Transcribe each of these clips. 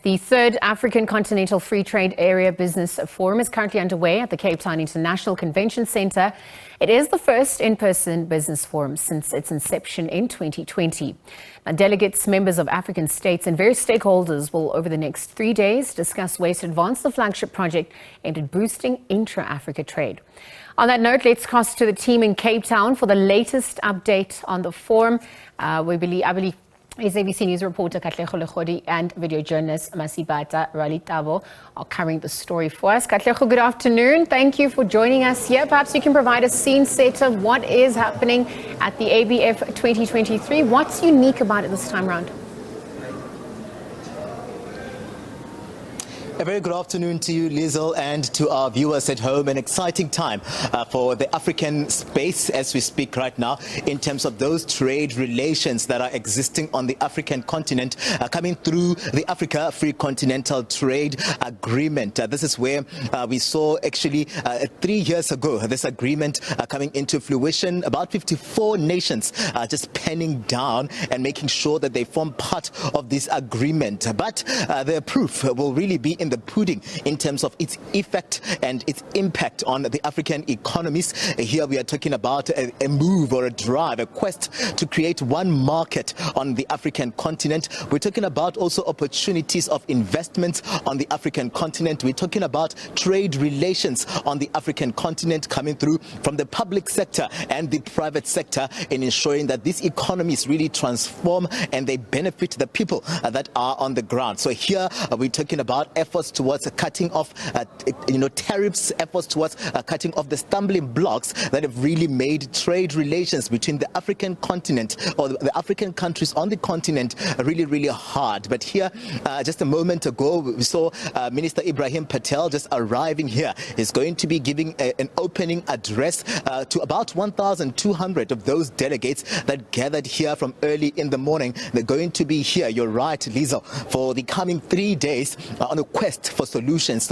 The third African Continental Free Trade Area Business Forum is currently underway at the Cape Town International Convention Centre. It is the first in-person business forum since its inception in 2020. Now, delegates, members of African states and various stakeholders will over the next 3 days discuss ways to advance the flagship project aimed at boosting intra-Africa trade. On that note, let's cross to the team in Cape Town for the latest update on the forum. I believe SABC News reporter Katlego Legodi and video journalist Masabata Ralitabo are covering the story for us. Katlego, good afternoon. Thank you for joining us here. Perhaps you can provide a scene setter. What is happening at the ABF 2023? What's unique about it this time around? A very good afternoon to you, Liesl, and to our viewers at home. An exciting time for the African space as we speak right now in terms of those trade relations that are existing on the African continent coming through the Africa Free Continental Trade Agreement. This is where we saw actually 3 years ago this agreement coming into fruition. About 54 nations just penning down and making sure that they form part of this agreement. But the proof will really be in the pudding in terms of its effect and its impact on the African economies. Here we are talking about a move or a drive, a quest to create one market on the African continent. We're talking about also opportunities of investments on the African continent. We're talking about trade relations on the African continent coming through from the public sector and the private sector in ensuring that these economies really transform and they benefit the people that are on the ground. So here we're talking about efforts towards cutting off tariffs, efforts towards cutting off the stumbling blocks that have really made trade relations between the African continent or the African countries on the continent really, really hard. But here, just a moment ago, we saw Minister Ibrahim Patel just arriving here. He's going to be giving an opening address to about 1,200 of those delegates that gathered here from early in the morning. They're going to be here, you're right, Liesl, for the coming 3 days on a quest for solutions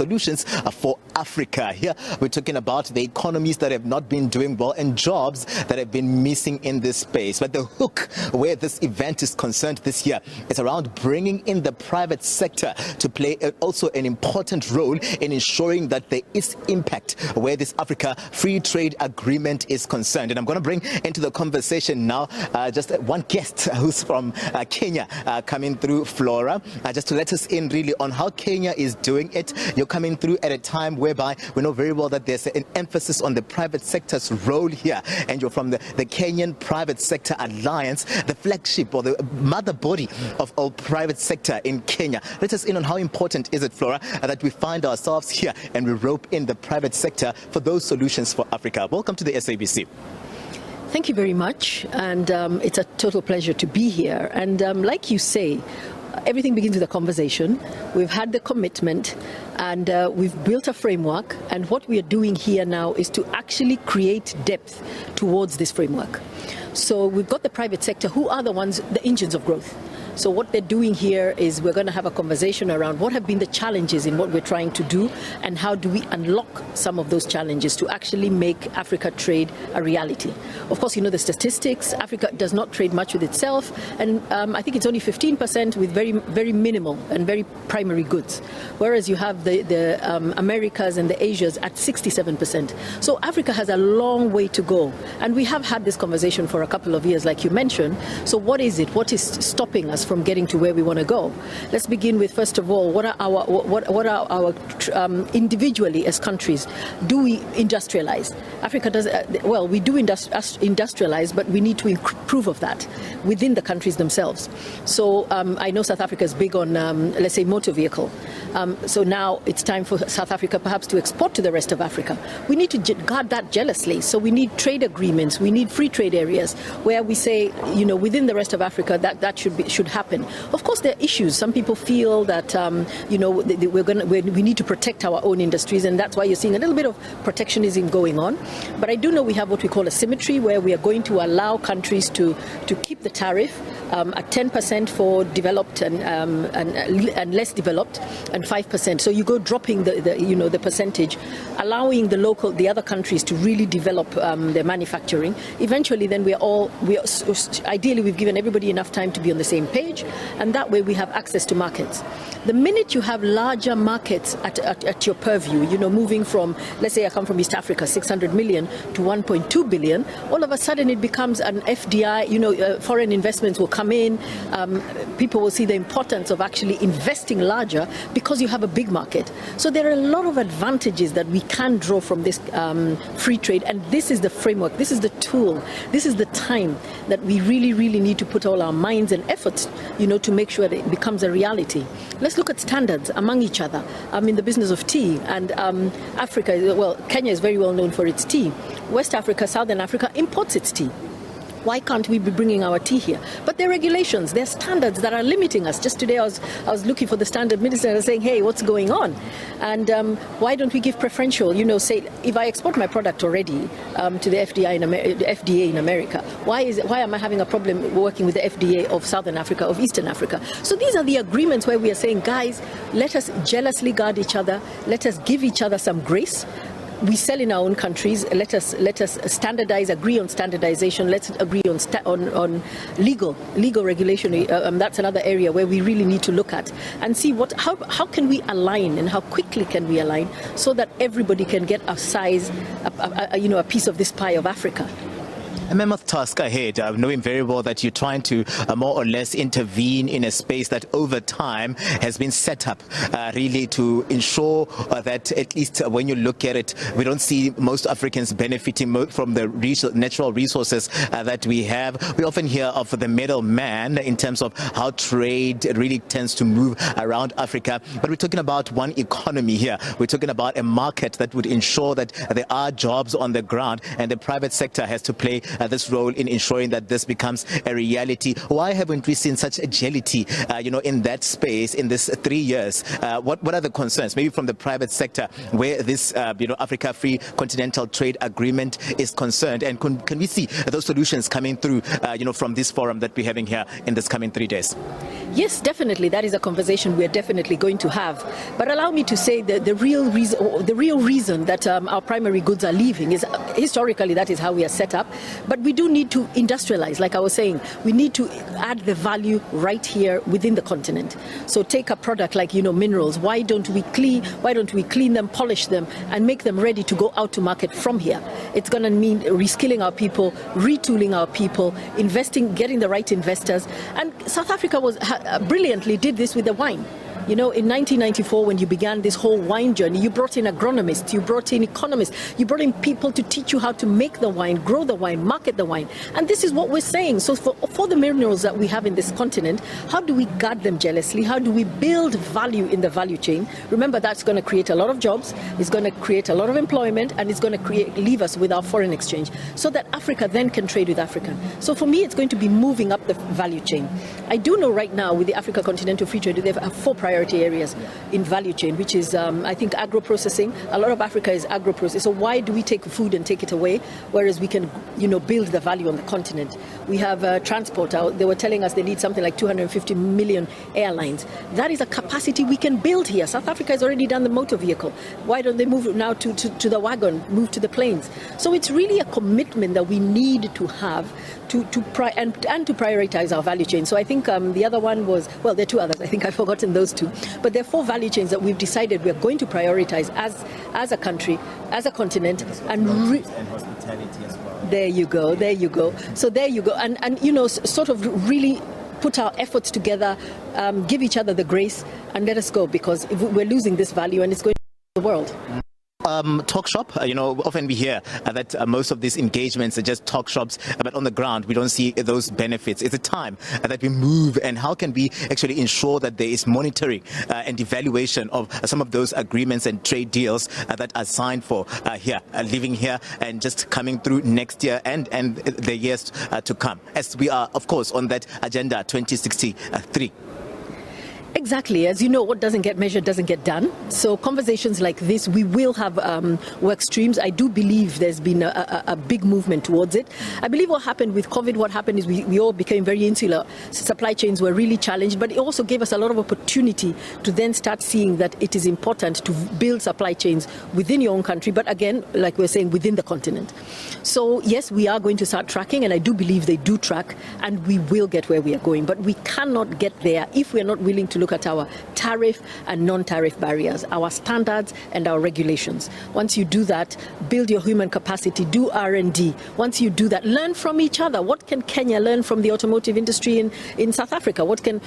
for Africa. Here we're talking about the economies that have not been doing well and jobs that have been missing in this space. But the hook where this event is concerned this year is around bringing in the private sector to play also an important role in ensuring that there is impact where this Africa Free Trade Agreement is concerned. And I'm going to bring into the conversation now just one guest who's from Kenya coming through, Flora, just to let us in really on how Kenya is doing it. You're coming through at a time whereby we know very well that there's an emphasis on the private sector's role here, and you're from the Kenyan Private Sector Alliance, the flagship or the mother body of all private sector in Kenya. Let us in on how important is it, Flora, that we find ourselves here and we rope in the private sector for those solutions for Africa. Welcome to the SABC. Thank you very much, and it's a total pleasure to be here. And like you say, everything begins with a conversation. We've had the commitment and we've built a framework, and what we are doing here now is to actually create depth towards this framework. So we've got the private sector, who are the ones, the engines of growth. So what they're doing here is we're going to have a conversation around what have been the challenges in what we're trying to do and how do we unlock some of those challenges to actually make Africa trade a reality. Of course, you know the statistics. Africa does not trade much with itself, and I think it's only 15% with very, very minimal and very primary goods, whereas you have the Americas and the Asias at 67%. So Africa has a long way to go, and we have had this conversation for a couple of years, like you mentioned. So what is it? What is stopping us from getting to where we want to go? Let's begin with, first of all, what are our individually as countries, do we industrialize? Africa does, well, we do industrialize, but we need to improve of that within the countries themselves. So I know South Africa is big on, let's say, motor vehicle. So now it's time for South Africa perhaps to export to the rest of Africa. We need to guard that jealously. So we need trade agreements, we need free trade areas where we say, you know, within the rest of Africa that should happen. Of course, there are issues. Some people feel that we need to protect our own industries, and that's why you're seeing a little bit of protectionism going on. But I do know we have what we call a symmetry, where we are going to allow countries to keep the tariff at 10% for developed and less developed, and 5%. So you go dropping the percentage, allowing the other countries to really develop their manufacturing. Eventually, then ideally we've given everybody enough time to be on the same page, and that way we have access to markets. The minute you have larger markets at your purview, moving from, let's say I come from East Africa, 600 million to 1.2 billion, all of a sudden it becomes an FDI, foreign investments will come in, people will see the importance of actually investing larger because you have a big market. So there are a lot of advantages that we can draw from this free trade, and this is the framework, this is the tool, this is the time that we really, really need to put all our minds and efforts, to make sure that it becomes a reality. Let's look at standards among each other. I'm in the business of tea, and Kenya is very well known for its tea. West Africa, Southern Africa imports its tea. Why can't we be bringing our tea here? But there are regulations, there are standards that are limiting us. Just today I was looking for the standard minister and saying, hey, what's going on? And why don't we give preferential, say, if I export my product already to the FDA in America, why am I having a problem working with the FDA of Southern Africa, of Eastern Africa? So these are the agreements where we are saying, guys, let us jealously guard each other, let us give each other some grace. We sell in our own countries. Let us standardize, agree on standardization. Let's agree on legal regulation. That's another area where we really need to look at and see how can we align and how quickly can we align so that everybody can get a size, a piece of this pie of Africa. A mammoth task ahead, knowing very well that you're trying to more or less intervene in a space that over time has been set up really to ensure that at least when you look at it, we don't see most Africans benefiting from the natural resources that we have. We often hear of the middleman in terms of how trade really tends to move around Africa. But we're talking about one economy here. We're talking about a market that would ensure that there are jobs on the ground, and the private sector has to play this role in ensuring that this becomes a reality. Why haven't we seen such agility, in that space in this 3 years? What are the concerns, maybe from the private sector, where this, Africa Free Continental Trade Agreement is concerned? And can we see those solutions coming through, from this forum that we're having here in this coming 3 days? Yes, definitely. That is a conversation we're definitely going to have. But allow me to say that the real reason that our primary goods are leaving is historically that is how we are set up. But we do need to industrialize, like I was saying. We need to add the value right here within the continent. So take a product like, minerals. Why don't we clean them, polish them, and make them ready to go out to market from here? It's going to mean reskilling our people, retooling our people, investing, getting the right investors. And South Africa brilliantly did this with the wine. In 1994, when you began this whole wine journey, you brought in agronomists, you brought in economists, you brought in people to teach you how to make the wine, grow the wine, market the wine. And this is what we're saying. So for the minerals that we have in this continent, how do we guard them jealously? How do we build value in the value chain? Remember, that's going to create a lot of jobs, it's going to create a lot of employment, and it's going to leave us with our foreign exchange so that Africa then can trade with Africa. So for me, it's going to be moving up the value chain. I do know right now with the Africa Continental Free Trade, they have 4 priority areas in value chain, which is, I think, agro-processing. A lot of Africa is agro-processing. So why do we take food and take it away, whereas we can, build the value on the continent? We have transport. They were telling us they need something like 250 million airlines. That is a capacity we can build here. South Africa has already done the motor vehicle. Why don't they move now to the wagon, move to the planes? So it's really a commitment that we need to have to prioritize our value chain. So I think the other one was, well, there are 2 others. I think I've forgotten those 2. But there are 4 value chains that we've decided we're going to prioritize as a country, as a continent. And hospitality as well. There you go. So there you go. And sort of really put our efforts together, give each other the grace, and let us go, because if we're losing this value and it's going to the world. Talk shop, often we hear that most of these engagements are just talk shops, but on the ground we don't see those benefits. It's a time that we move, and how can we actually ensure that there is monitoring and evaluation of some of those agreements and trade deals that are signed for here, living here and just coming through next year and the years to come, as we are, of course, on that agenda 2063. Exactly. As you know, what doesn't get measured doesn't get done. So conversations like this, we will have work streams. I do believe there's been a big movement towards it. I believe what happened with COVID, what happened is we all became very insular. Supply chains were really challenged, but it also gave us a lot of opportunity to then start seeing that it is important to build supply chains within your own country, but again, like we're saying, within the continent. So yes, we are going to start tracking, and I do believe they do track, and we will get where we are going. But we cannot get there if we're not willing to look at our tariff and non-tariff barriers, our standards and our regulations. Once you do that, build your human capacity, do R&D. Once you do that, learn from each other. What can Kenya learn from the automotive industry in South Africa? What can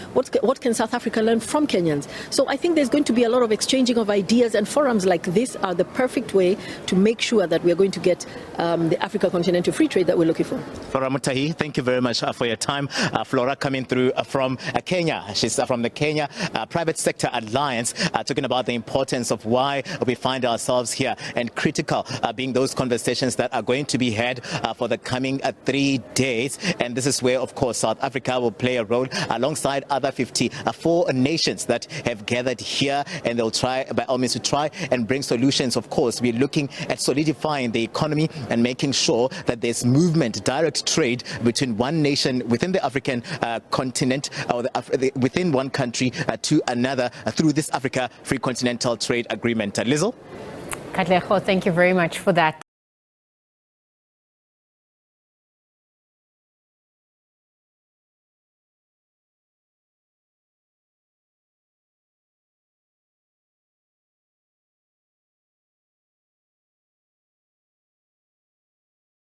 South Africa learn from Kenyans? So I think there's going to be a lot of exchanging of ideas, and forums like this are the perfect way to make sure that we're going to get the Africa Continental Free Trade that we're looking for. Flora Mutahi, thank you very much for your time. Flora coming through from Kenya. She's from the Kenya Private Sector Alliance, talking about the importance of why we find ourselves here, and critical being those conversations that are going to be had for the coming 3 days. And this is where, of course, South Africa will play a role alongside other 54 nations that have gathered here, and they'll try, by all means, to try and bring solutions. Of course, we're looking at solidifying the economy and making sure that there's movement, direct trade between one nation within the African continent, or within one country to another through this Africa Free Continental Trade Agreement. Lizzle? Katlego, thank you very much for that.